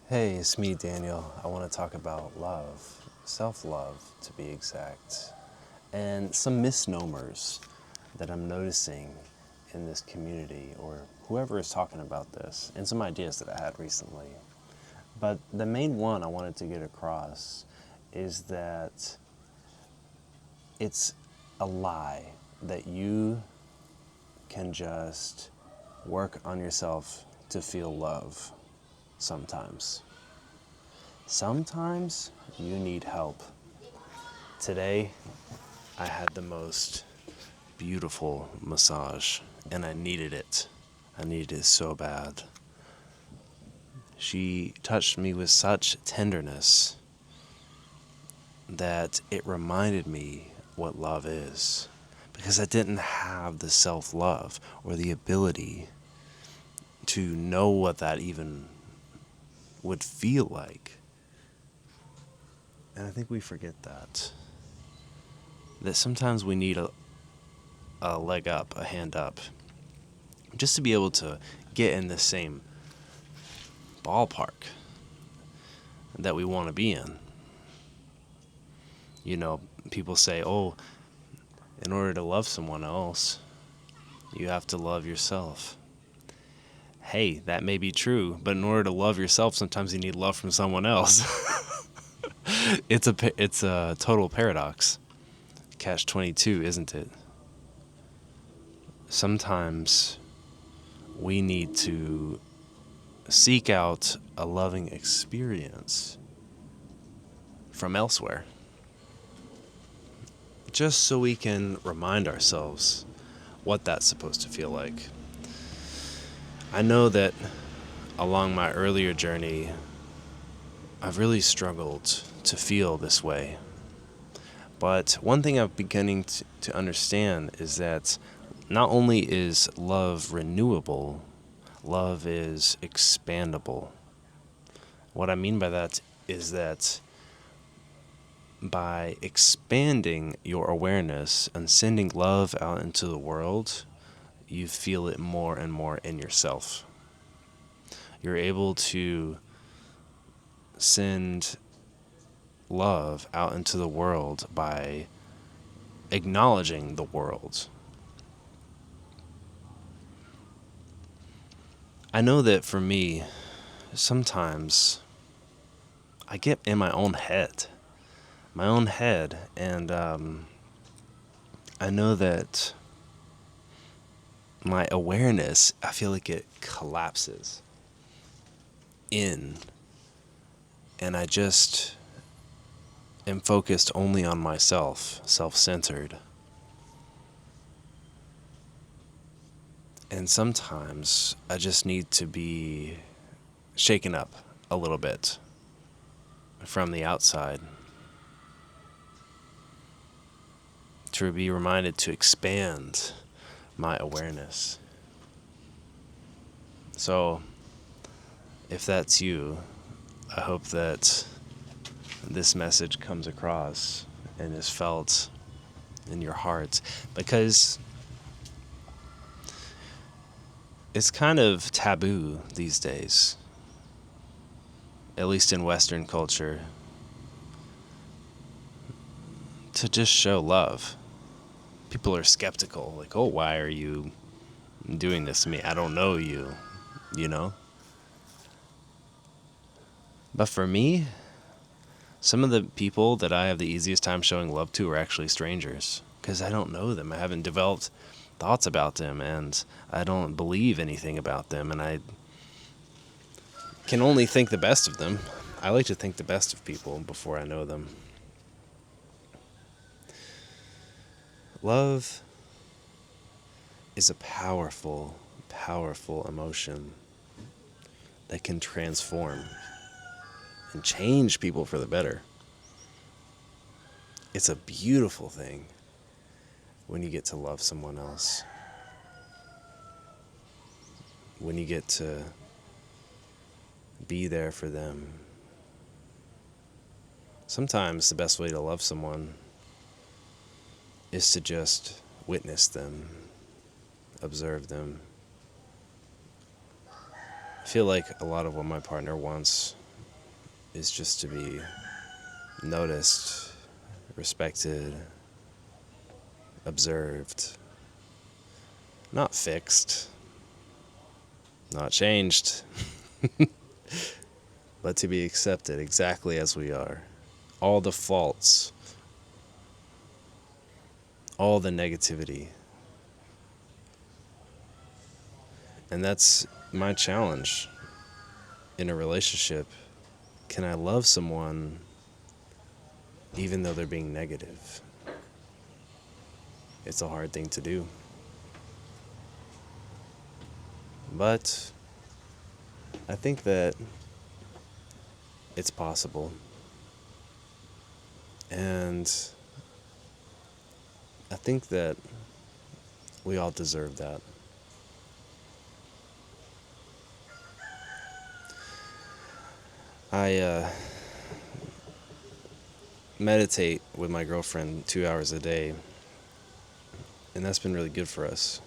Hey, it's me, Daniel. I want to talk about love, self love to be exact, and some misnomers that I'm noticing in this community or whoever is talking about this, and some ideas that I had recently. But the main one I wanted to get across is that it's a lie that you can just work on yourself to feel love sometimes. Sometimes you need help. Today, I had the most beautiful massage, and I needed it. I needed it so bad. She touched me with such tenderness that it reminded me what love is. Because I didn't have the self love or the ability to know what that even would feel like. And I think we forget that. That sometimes we need a leg up, a hand up, just to be able to get in the same ballpark that we want to be in. You know, people say, oh, in order to love someone else, you have to love yourself. Hey, that may be true, but in order to love yourself, sometimes you need love from someone else. It's a total paradox. Catch 22, isn't it? Sometimes we need to seek out a loving experience from elsewhere, just so we can remind ourselves what that's supposed to feel like. I know that along my earlier journey, I've really struggled to feel this way. But one thing I'm beginning to understand is that not only is love renewable, love is expandable. What I mean by that is that by expanding your awareness and sending love out into the world, you feel it more and more in yourself. You're able to send love out into the world by acknowledging the world. I know that for me, sometimes I get in my own head, and I know that my awareness, I feel like it collapses in, and I just am focused only on myself, self-centered. And sometimes I just need to be shaken up a little bit from the outside to be reminded to expand my awareness. So, if that's you, I hope that this message comes across and is felt in your heart, because it's kind of taboo these days, at least in Western culture, to just show love. People are skeptical, like, oh, why are you doing this to me? I don't know you, you know? But for me, some of the people that I have the easiest time showing love to are actually strangers, because I don't know them. I haven't developed thoughts about them, and I don't believe anything about them, and I can only think the best of them. I like to think the best of people before I know them. Love is a powerful, powerful emotion that can transform and change people for the better. It's a beautiful thing when you get to love someone else, when you get to be there for them. Sometimes the best way to love someone is to just witness them, observe them. I feel like a lot of what my partner wants is just to be noticed, respected, observed, not fixed, not changed, but to be accepted exactly as we are. All the faults, all the negativity. And that's my challenge in a relationship. Can I love someone even though they're being negative? It's a hard thing to do. But I think that it's possible. And I think that we all deserve that. I meditate with my girlfriend 2 hours a day, and that's been really good for us.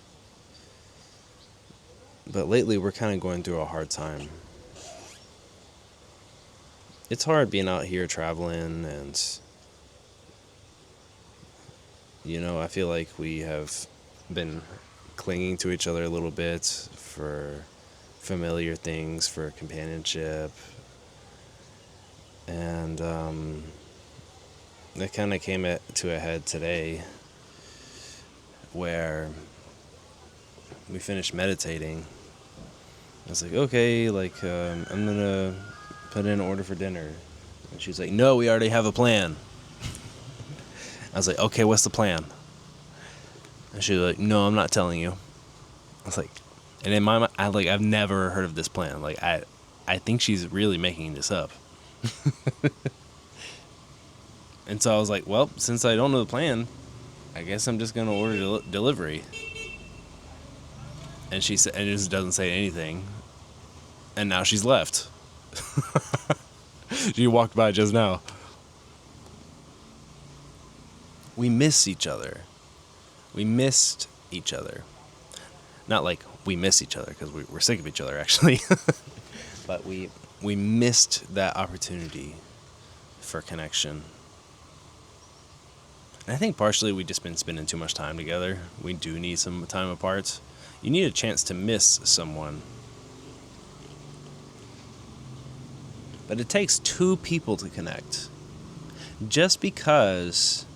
But lately we're kind of going through a hard time. It's hard being out here traveling, and I feel like we have been clinging to each other a little bit for familiar things, for companionship. And it kind of came to a head today where we finished meditating. I was like, okay, I'm going to put in an order for dinner. And she's like, no, we already have a plan. I was like, okay, what's the plan? And she was like, no, I'm not telling you. I was like, and in my mind, I've never heard of this plan. I think she's really making this up. And so I was like, well, since I don't know the plan, I guess I'm just going to order delivery. And she said, and it just doesn't say anything. And now she's left. She walked by just now. We miss each other. We missed each other. Not like we miss each other, because we're sick of each other, actually. But we missed that opportunity for connection. And I think partially we just been spending too much time together. We do need some time apart. You need a chance to miss someone. But it takes two people to connect. Just because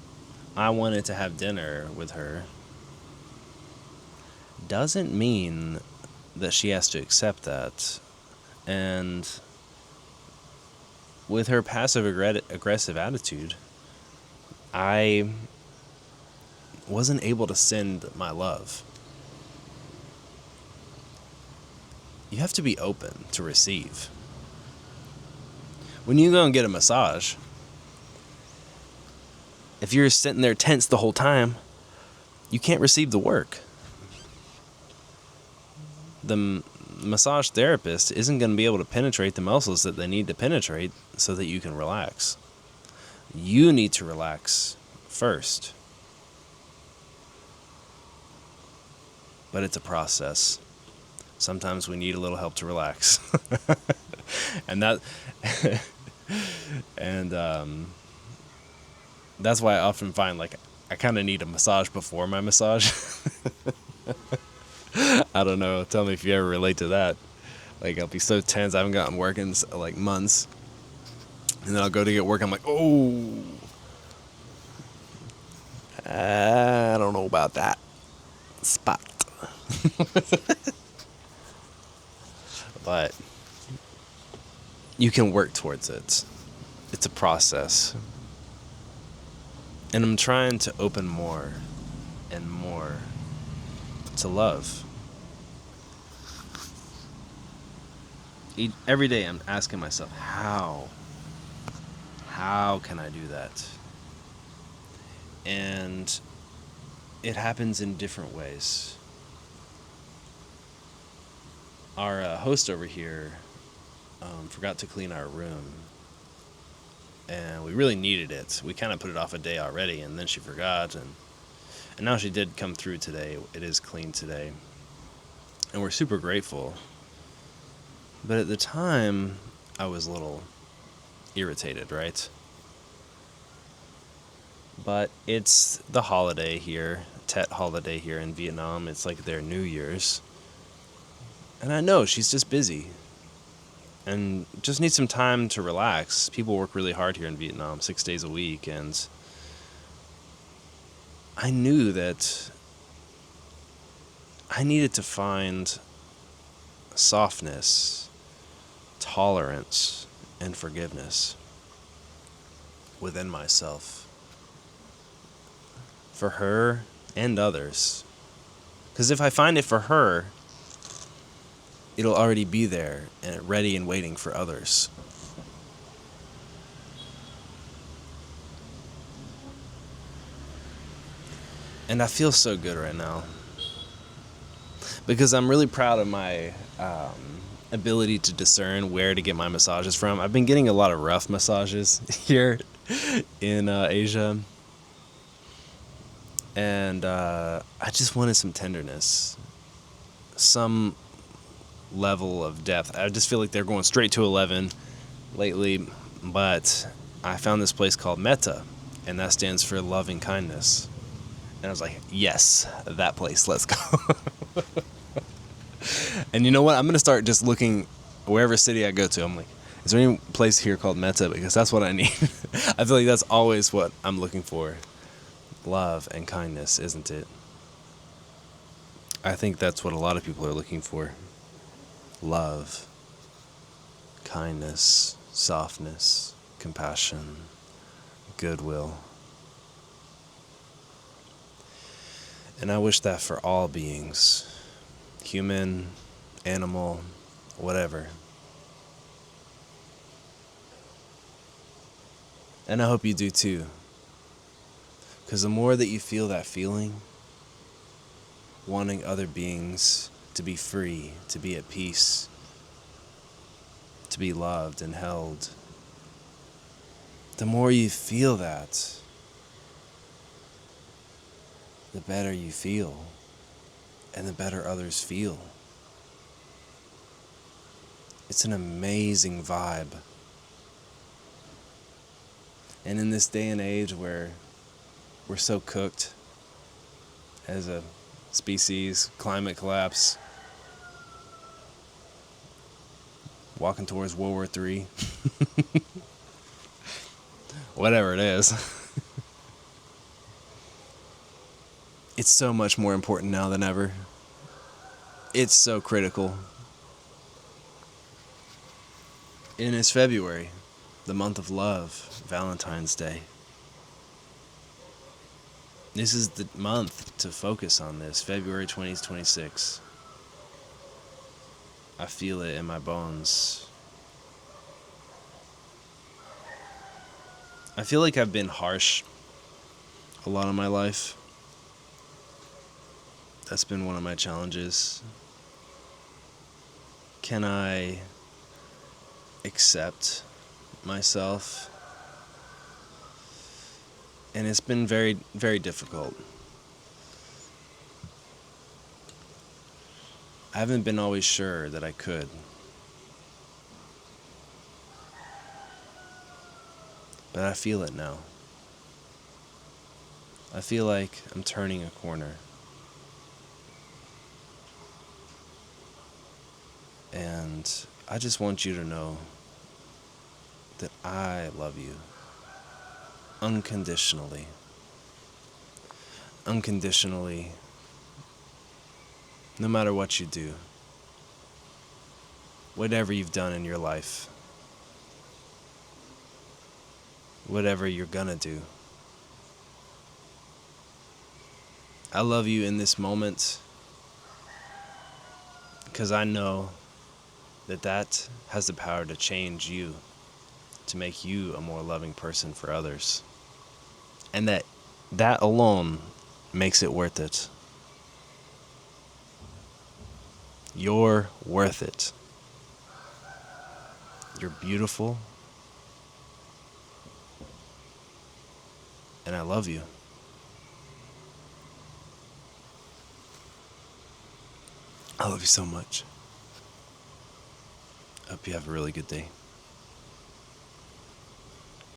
I wanted to have dinner with her doesn't mean that she has to accept that. And with her passive aggressive attitude, I wasn't able to send my love. You have to be open to receive. When you go and get a massage, if you're sitting there tense the whole time, you can't receive the work. The massage therapist isn't going to be able to penetrate the muscles that they need to penetrate so that you can relax. You need to relax first. But it's a process. Sometimes we need a little help to relax. And that's why I often find I kind of need a massage before my massage. I don't know. Tell me if you ever relate to that. I'll be so tense. I haven't gotten work in months. And then I'll go to get work. I'm like, oh, I don't know about that spot. But you can work towards it. It's a process. And I'm trying to open more and more to love. Every day I'm asking myself, how can I do that? And it happens in different ways. Our host over here forgot to clean our room, and we really needed it. We kind of put it off a day already, and then she forgot, and now she did come through today. It is clean today, and we're super grateful. But at the time, I was little, irritated, right? But it's the holiday here, Tet holiday here in Vietnam. It's like their New Year's. And I know she's just busy and just needs some time to relax. People work really hard here in Vietnam, 6 days a week. And I knew that I needed to find softness, tolerance, and forgiveness within myself for her and others. Because if I find it for her, it'll already be there and ready and waiting for others. And I feel so good right now because I'm really proud of my ability to discern where to get my massages from. I've been getting a lot of rough massages here in Asia. And I just wanted some tenderness, some level of depth. I just feel like they're going straight to 11 lately, but I found this place called Metta, and that stands for loving kindness. And I was like, yes, that place, let's go. And you know what? I'm going to start just looking wherever city I go to. I'm like, is there any place here called Metta? Because that's what I need. I feel like that's always what I'm looking for. Love and kindness, isn't it? I think that's what a lot of people are looking for. Love, kindness, softness, compassion, goodwill. And I wish that for all beings, human, animal, whatever. And I hope you do too. Because the more that you feel that feeling, wanting other beings to be free, to be at peace, to be loved and held, the more you feel that, the better you feel, and the better others feel. It's an amazing vibe. And in this day and age where we're so cooked as a species, climate collapse, walking towards World War III, whatever it is, it's so much more important now than ever. It's so critical. And it's February, the month of love, Valentine's Day. This is the month to focus on this, February 2026. I feel it in my bones. I feel like I've been harsh a lot of my life. That's been one of my challenges. Can I accept myself? And it's been very, very difficult. I haven't been always sure that I could. But I feel it now. I feel like I'm turning a corner. And I just want you to know that I love you unconditionally. Unconditionally, no matter what you do, whatever you've done in your life, whatever you're gonna do. I love you in this moment because I know that that has the power to change you, to make you a more loving person for others. And that alone makes it worth it. You're worth it. You're beautiful. And I love you. I love you so much. Hope you have a really good day.